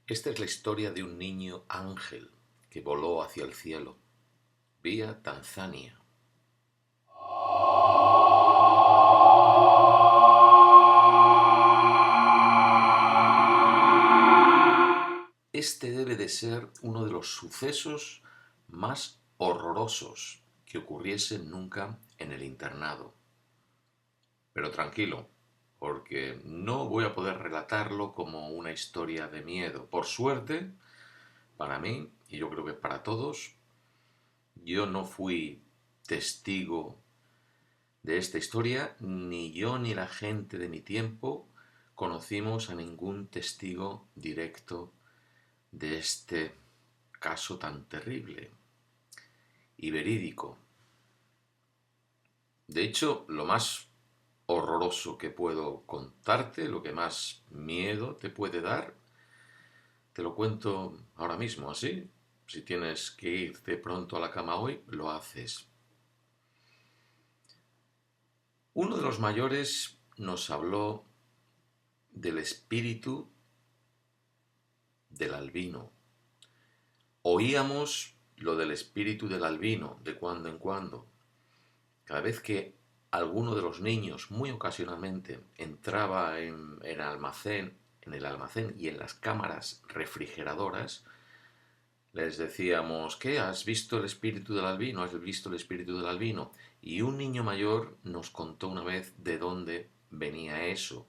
Esta es la historia de un niño ángel que voló hacia el cielo, vía Tanzania. Este debe de ser uno de los sucesos más horrorosos que ocurriesen nunca en el internado. Pero tranquilo, porque no voy a poder relatarlo como una historia de miedo. Por suerte, para mí, y yo creo que para todos, yo no fui testigo de esta historia, ni yo ni la gente de mi tiempo conocimos a ningún testigo directo de este caso tan terrible y verídico. De hecho, lo más horroroso que puedo contarte, lo que más miedo te puede dar, te lo cuento ahora mismo, así. Si tienes que irte pronto a la cama hoy, lo haces. Uno de los mayores nos habló del espíritu del albino. Oíamos lo del espíritu del albino de cuando en cuando. Cada vez que alguno de los niños, muy ocasionalmente, entraba en el almacén y en las cámaras refrigeradoras, les decíamos: ¿qué? ¿Has visto el espíritu del albino? ¿Has visto el espíritu del albino? Y un niño mayor nos contó una vez de dónde venía eso.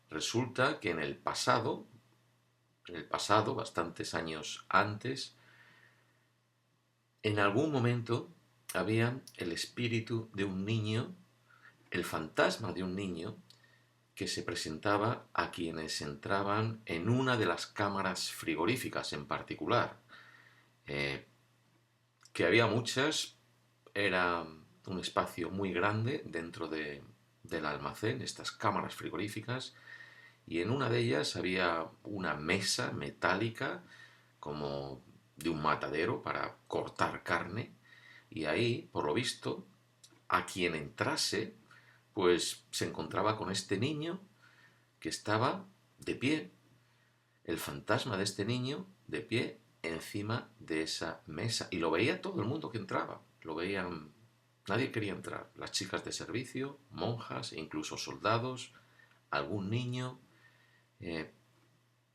Resulta que en el pasado, bastantes años antes, en algún momento había el espíritu de un niño, el fantasma de un niño, que se presentaba a quienes entraban en una de las cámaras frigoríficas en particular. Eh, que había muchas, era un espacio muy grande del almacén, estas cámaras frigoríficas, y en una de ellas había una mesa metálica como de un matadero para cortar carne, y ahí, por lo visto, a quien entrase, pues se encontraba con este niño que estaba de pie, el fantasma de este niño de pie encima de esa mesa. Y lo veía todo el mundo que entraba, lo veían, nadie quería entrar, las chicas de servicio, monjas, e incluso soldados, algún niño, eh,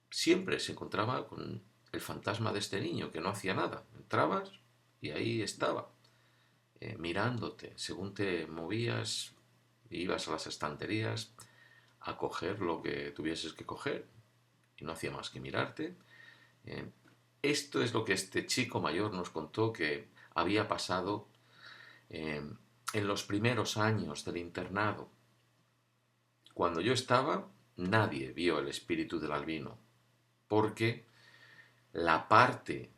siempre se encontraba con el fantasma de este niño que no hacía nada. Entrabas y ahí estaba, mirándote, según te movías, ibas a las estanterías a coger lo que tuvieses que coger y no hacía más que mirarte. Eh, Esto es lo que este chico mayor nos contó que había pasado eh, en los primeros años del internado. Cuando yo estaba, nadie vio el espíritu del albino, porque la parte,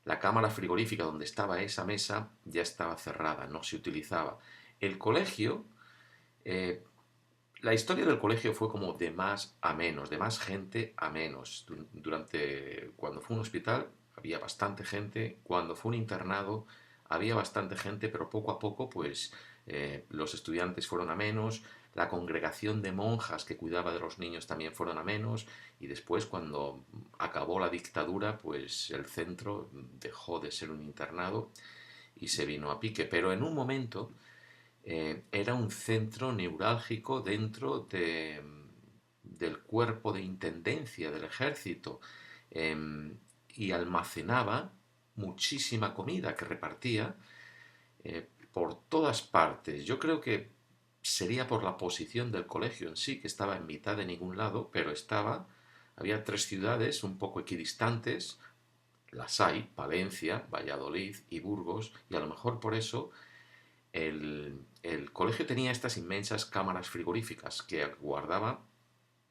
la cámara frigorífica donde estaba esa mesa ya estaba cerrada, no se utilizaba. El colegio, eh, la historia del colegio fue como de más a menos, de más gente a menos. Cuando fue un hospital había bastante gente, cuando fue un internado había bastante gente, pero poco a poco pues los estudiantes fueron a menos, la congregación de monjas que cuidaba de los niños también fueron a menos, y después cuando acabó la dictadura pues el centro dejó de ser un internado y se vino a pique. Pero en un momento era un centro neurálgico del cuerpo de intendencia del ejército, y almacenaba muchísima comida que repartía por todas partes. Yo creo que sería por la posición del colegio en sí, que estaba en mitad de ningún lado, pero había tres ciudades un poco equidistantes, las hay, Palencia, Valladolid y Burgos, y a lo mejor por eso el colegio tenía estas inmensas cámaras frigoríficas que guardaban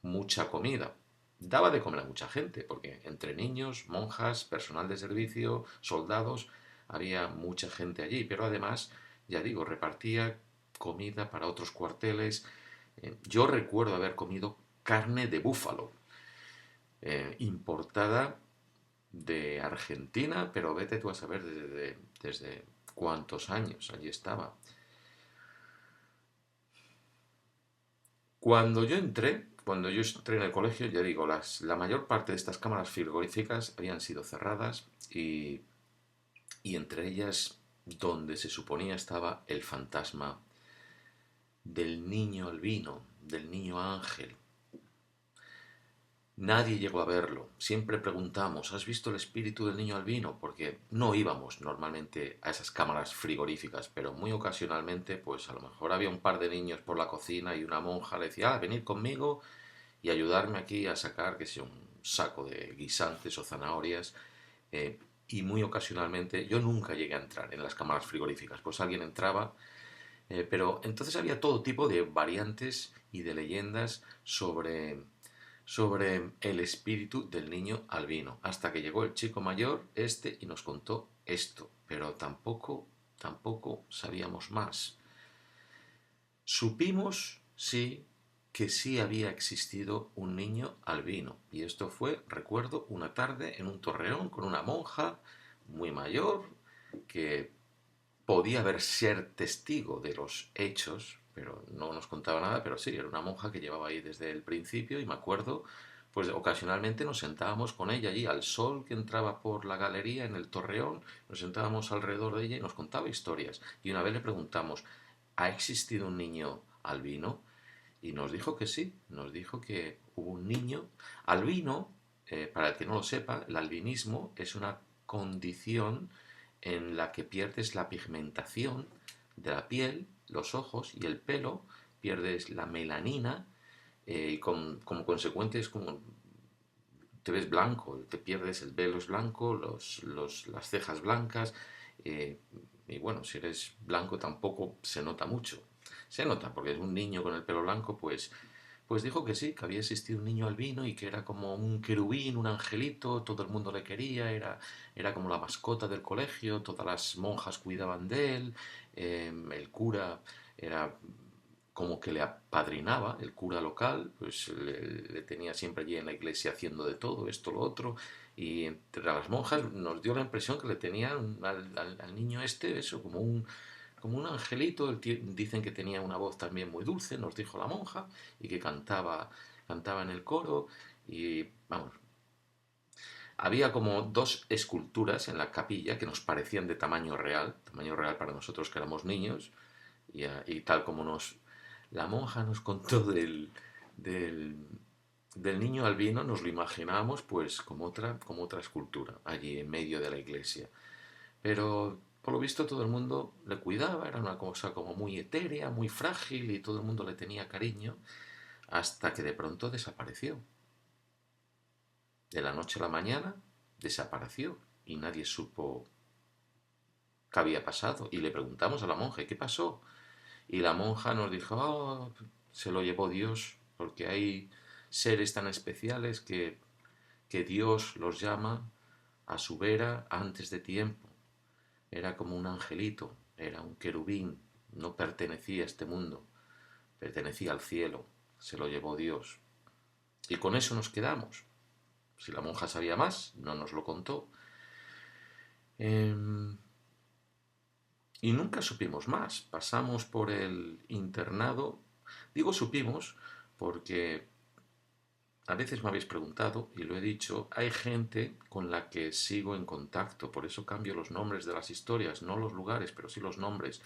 mucha comida. Daba de comer a mucha gente, porque entre niños, monjas, personal de servicio, soldados, había mucha gente allí, pero además, ya digo, repartía comida para otros cuarteles. Yo recuerdo haber comido carne de búfalo, importada de Argentina, pero vete tú a saber desde cuántos años allí estaba. Cuando yo entré, cuando yo entré en el colegio, ya digo, la mayor parte de estas cámaras frigoríficas habían sido cerradas y entre ellas donde se suponía estaba el fantasma del niño albino, del niño ángel. Nadie llegó a verlo. Siempre preguntamos, ¿has visto el espíritu del niño albino? Porque no íbamos normalmente a esas cámaras frigoríficas, pero muy ocasionalmente, pues a lo mejor había un par de niños por la cocina y una monja le decía, venid conmigo y ayudarme aquí a sacar, que sea un saco de guisantes o zanahorias. eh, y muy ocasionalmente, yo nunca llegué a entrar en las cámaras frigoríficas, pues alguien entraba, pero entonces había todo tipo de variantes y de leyendas sobre el espíritu del niño albino, hasta que llegó el chico mayor y nos contó esto, pero tampoco sabíamos más. Supimos, sí, que sí había existido un niño albino, y esto fue, recuerdo, una tarde en un torreón con una monja muy mayor que podía haber ser testigo de los hechos, pero no nos contaba nada, pero sí, era una monja que llevaba ahí desde el principio y me acuerdo, pues ocasionalmente nos sentábamos con ella allí al sol que entraba por la galería en el torreón, nos sentábamos alrededor de ella y nos contaba historias. Y una vez le preguntamos, ¿ha existido un niño albino? Y nos dijo que sí, nos dijo que hubo un niño albino. Para el que no lo sepa, el albinismo es una condición en la que pierdes la pigmentación de la piel, los ojos y el pelo, pierdes la melanina y como consecuencia es como te ves blanco, te pierdes, el pelo es blanco, las cejas blancas eh, y bueno, si eres blanco tampoco se nota mucho. Se nota porque es un niño con el pelo blanco, pues dijo que sí, que había existido un niño albino y que era como un querubín, un angelito, todo el mundo le quería, era como la mascota del colegio, todas las monjas cuidaban de él, el cura era como que le apadrinaba, el cura local, pues le tenía siempre allí en la iglesia haciendo de todo, esto, lo otro, y entre las monjas nos dio la impresión que le tenían al niño eso, como un angelito. Dicen que tenía una voz también muy dulce, nos dijo la monja, y que cantaba en el coro, y vamos, había como dos esculturas en la capilla que nos parecían de tamaño real para nosotros que éramos niños, y tal como la monja nos contó del, del niño albino, nos lo imaginábamos pues como otra escultura allí en medio de la iglesia. Pero por lo visto todo el mundo le cuidaba, era una cosa como muy etérea, muy frágil y todo el mundo le tenía cariño hasta que de pronto desapareció. De la noche a la mañana desapareció y nadie supo qué había pasado. Y le preguntamos a la monja, ¿qué pasó? Y la monja nos dijo, "Oh, se lo llevó Dios, porque hay seres tan especiales que Dios los llama a su vera antes de tiempo. Era como un angelito, era un querubín, no pertenecía a este mundo, pertenecía al cielo, se lo llevó Dios. Y con eso nos quedamos. Si la monja sabía más, no nos lo contó. Em, y nunca supimos más. Pasamos por el internado. Digo supimos porque a veces me habéis preguntado y lo he dicho, hay gente con la que sigo en contacto, por eso cambio los nombres de las historias, no los lugares, pero sí los nombres.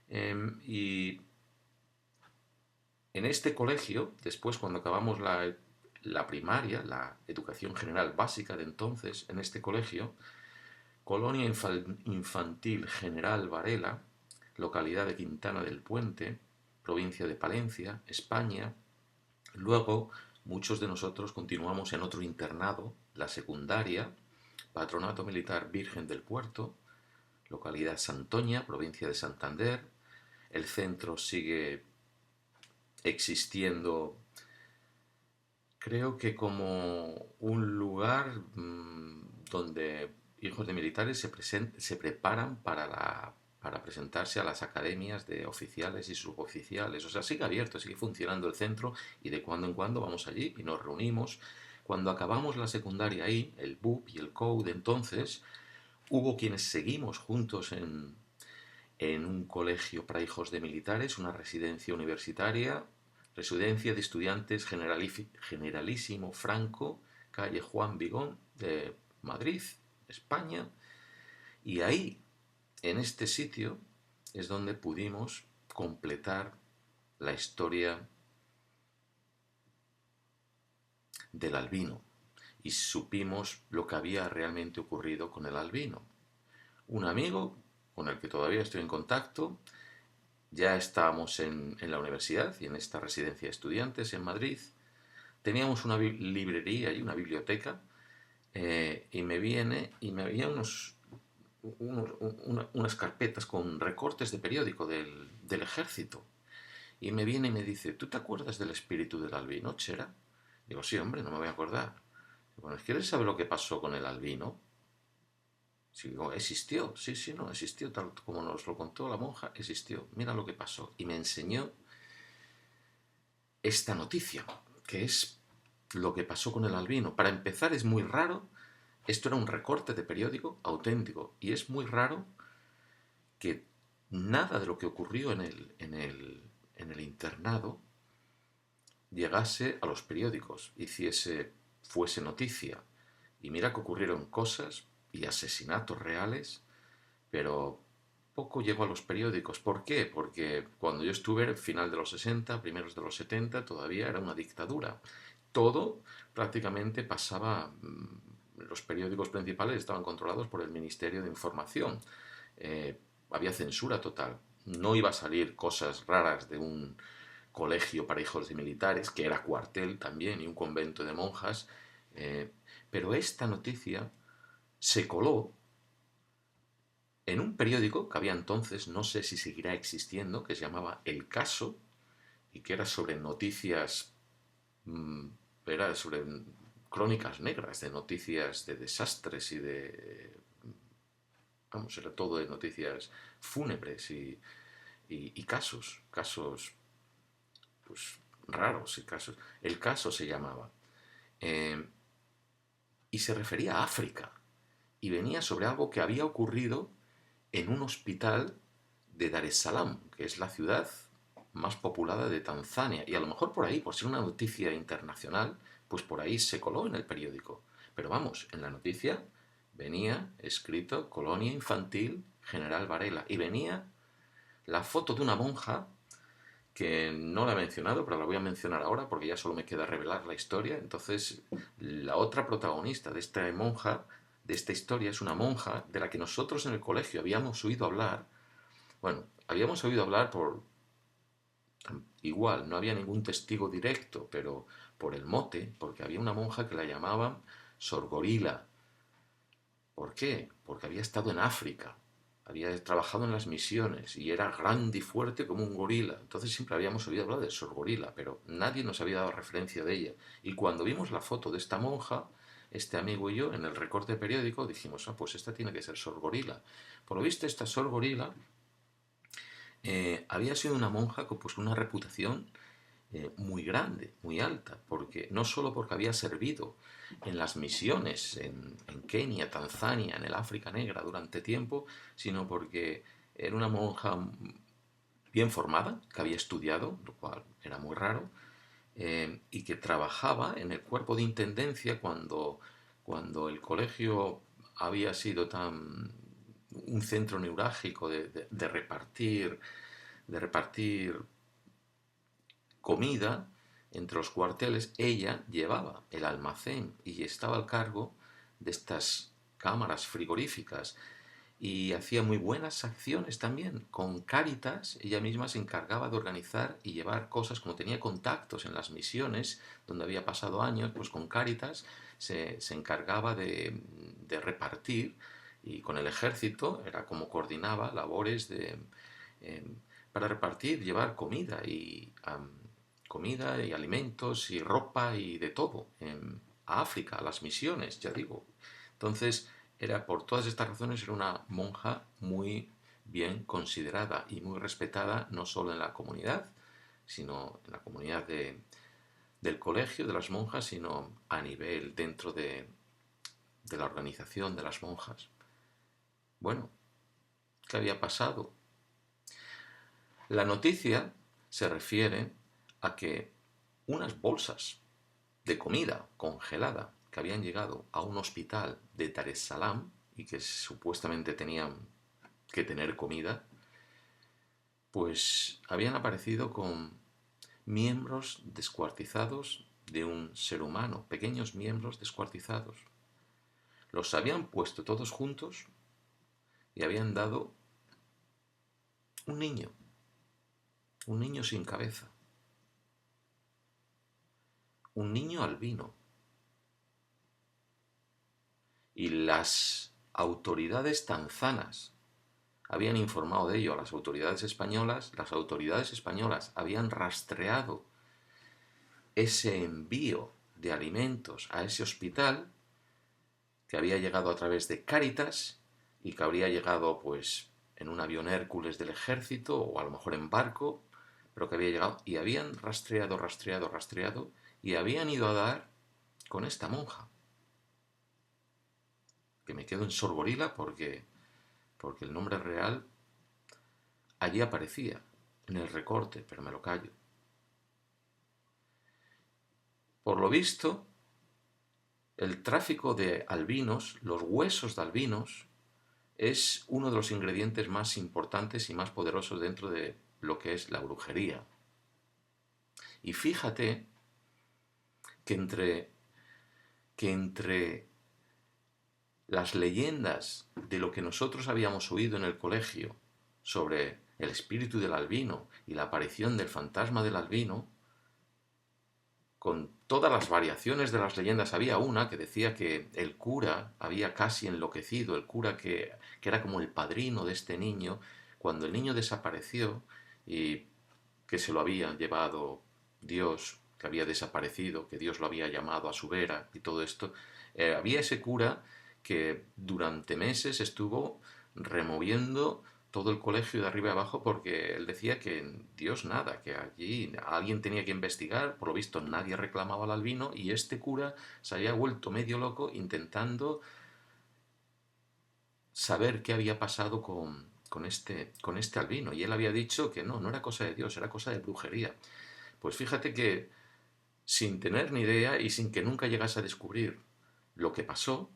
Y en este colegio, después cuando acabamos la primaria, la educación general básica de entonces, en este colegio, Colonia Infantil General Varela, localidad de Quintana del Puente, provincia de Palencia, España. Luego, muchos de nosotros continuamos en otro internado, la secundaria, Patronato Militar Virgen del Puerto, localidad Santoña, provincia de Santander. El centro sigue existiendo, creo que como un lugar donde hijos de militares se preparan para presentarse a las academias de oficiales y suboficiales. O sea, sigue abierto, sigue funcionando el centro y de cuando en cuando vamos allí y nos reunimos. Cuando acabamos la secundaria ahí, el BUP y el COU de entonces, hubo quienes seguimos juntos en un colegio para hijos de militares, una residencia universitaria Residencia de Estudiantes Generalísimo Franco, calle Juan Vigón de Madrid, España. Y ahí, en este sitio, es donde pudimos completar la historia del albino y supimos lo que había realmente ocurrido con el albino. Un amigo con el que todavía estoy en contacto, ya estábamos en la universidad y en esta residencia de estudiantes en Madrid, teníamos una librería y una biblioteca, y me viene y me había unas carpetas con recortes de periódico del ejército. Y me viene y me dice, ¿tú te acuerdas del espíritu del albino, Chera? Digo, sí, hombre, no me voy a acordar. Bueno, ¿quieres saber lo que pasó con el albino? Sí, digo, existió, sí, sí, no, existió, tal como nos lo contó la monja, existió. Mira lo que pasó. Y me enseñó esta noticia, que es lo que pasó con el albino. Para empezar, es muy raro. Esto era un recorte de periódico auténtico. Y es muy raro que nada de lo que ocurrió en el internado llegase a los periódicos, fuese noticia. Y mira que ocurrieron cosas y asesinatos reales, pero poco llegó a los periódicos. ¿Por qué? Porque cuando yo estuve, al final de los 60, primeros de los 70, todavía era una dictadura. Todo prácticamente pasaba, los periódicos principales estaban controlados por el Ministerio de Información. Había censura total. No iba a salir cosas raras de un colegio para hijos de militares, que era cuartel también, y un convento de monjas, pero esta noticia se coló en un periódico que había entonces, no sé si seguirá existiendo, que se llamaba El Caso, y que era sobre noticias, mmm, era sobre crónicas negras, de noticias de desastres y vamos, era todo de noticias fúnebres y casos pues raros y casos. El Caso se llamaba. Eh, y se refería a África. Y venía sobre algo que había ocurrido en un hospital de Dar es Salaam, que es la ciudad más poblada de Tanzania. Y a lo mejor por ahí, por ser una noticia internacional, pues por ahí se coló en el periódico. Pero vamos, en la noticia venía escrito Colonia Infantil General Varela. Y venía la foto de una monja que no la he mencionado, pero la voy a mencionar ahora porque ya solo me queda revelar la historia. Entonces, la otra protagonista de esta monja, de esta historia, es una monja de la que nosotros en el colegio habíamos oído hablar. Bueno, habíamos oído hablar por... Igual, no había ningún testigo directo, pero por el mote, porque había una monja que la llamaban Sor Gorila. ¿Por qué? Porque había estado en África, había trabajado en las misiones y era grande y fuerte como un gorila. Entonces siempre habíamos oído hablar de Sor Gorila, pero nadie nos había dado referencia de ella. Y cuando vimos la foto de esta monja, este amigo y yo, en el recorte periódico, dijimos, ah, pues esta tiene que ser Sor Gorila. Por lo visto, esta Sor Gorila había sido una monja con pues, una reputación muy grande, muy alta, porque no solo porque había servido en las misiones en Kenia, Tanzania, en el África Negra durante tiempo, sino porque era una monja bien formada, que había estudiado, lo cual era muy raro, y que trabajaba en el cuerpo de intendencia cuando el colegio había sido tan un centro neurálgico de repartir comida entre los cuarteles. Ella llevaba el almacén y estaba al cargo de estas cámaras frigoríficas y hacía muy buenas acciones también. Con Cáritas, ella misma se encargaba de organizar y llevar cosas, como tenía contactos en las misiones donde había pasado años, pues con Cáritas se encargaba de repartir, y con el ejército era como coordinaba labores para repartir, llevar comida y alimentos y ropa y de todo a África, a las misiones, ya digo. Entonces, por todas estas razones, era una monja muy bien considerada y muy respetada, no solo en la comunidad, sino en la comunidad del colegio de las monjas, sino a nivel dentro de la organización de las monjas. Bueno, ¿qué había pasado? La noticia se refiere a que unas bolsas de comida congelada que habían llegado a un hospital de Dar es Salaam y que supuestamente tenían que tener comida, pues habían aparecido con miembros descuartizados de un ser humano, pequeños miembros descuartizados. Los habían puesto todos juntos y habían dado un niño sin cabeza, un niño albino. Y las autoridades tanzanas habían informado de ello a las autoridades españolas habían rastreado ese envío de alimentos a ese hospital, que había llegado a través de Cáritas y que habría llegado pues en un avión Hércules del ejército o a lo mejor en barco, pero que había llegado y habían rastreado y habían ido a dar con esta monja. Que me quedo en Sorborila porque el nombre real allí aparecía en el recorte, pero me lo callo. Por lo visto, el tráfico de albinos, los huesos de albinos, es uno de los ingredientes más importantes y más poderosos dentro de lo que es la brujería. Y fíjate que entre las leyendas de lo que nosotros habíamos oído en el colegio sobre el espíritu del albino y la aparición del fantasma del albino, con todas las variaciones de las leyendas, había una que decía que el cura había casi enloquecido, el cura que era como el padrino de este niño, cuando el niño desapareció y que se lo había llevado Dios, que había desaparecido, que Dios lo había llamado a su vera y todo esto, había ese cura que durante meses estuvo removiendo todo el colegio de arriba a abajo porque él decía que Dios nada, que allí alguien tenía que investigar, por lo visto nadie reclamaba al albino y este cura se había vuelto medio loco intentando saber qué había pasado con este albino y él había dicho que no era cosa de Dios, era cosa de brujería. Pues fíjate que sin tener ni idea y sin que nunca llegase a descubrir lo que pasó,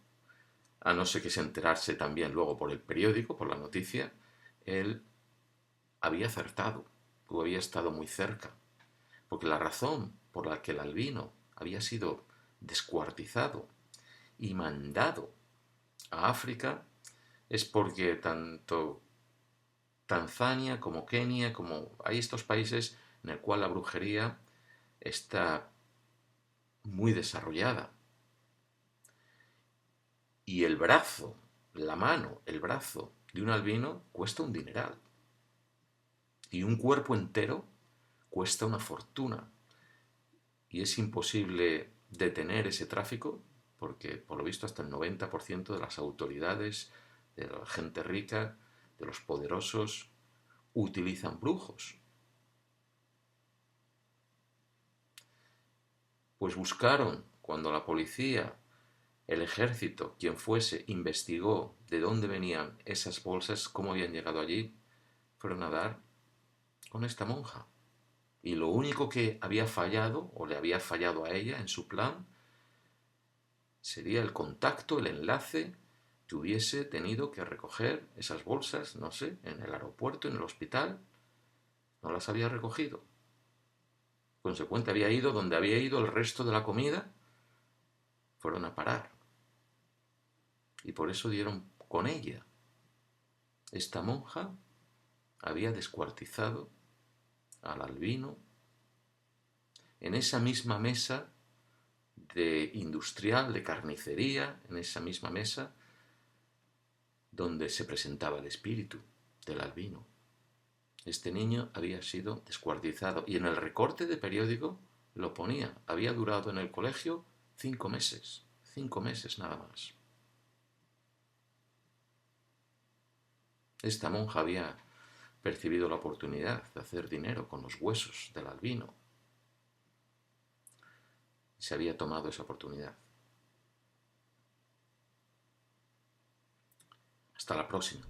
a no ser que se enterarse también luego por el periódico, por la noticia, él había acertado, o había estado muy cerca, porque la razón por la que el albino había sido descuartizado y mandado a África es porque tanto Tanzania como Kenia, como hay estos países en el cual la brujería está muy desarrollada. Y el brazo, la mano, el brazo de un albino cuesta un dineral. Y un cuerpo entero cuesta una fortuna. Y es imposible detener ese tráfico porque, por lo visto, hasta el 90% de las autoridades, de la gente rica, de los poderosos, utilizan brujos. Pues buscaron, cuando la policía, el ejército, quien fuese, investigó de dónde venían esas bolsas, cómo habían llegado allí, fueron a dar con esta monja. Y lo único que había fallado, o le había fallado a ella en su plan, sería el contacto, el enlace que hubiese tenido que recoger esas bolsas, no sé, en el aeropuerto, en el hospital. No las había recogido. Consecuente, había ido donde había ido el resto de la comida, fueron a parar. Y por eso dieron con ella. Esta monja había descuartizado al albino en esa misma mesa de industrial, de carnicería, en esa misma mesa donde se presentaba el espíritu del albino. Este niño había sido descuartizado y en el recorte de periódico lo ponía. Había durado en el colegio 5 meses. 5 meses nada más. Esta monja había percibido la oportunidad de hacer dinero con los huesos del albino. Y se había tomado esa oportunidad. Hasta la próxima.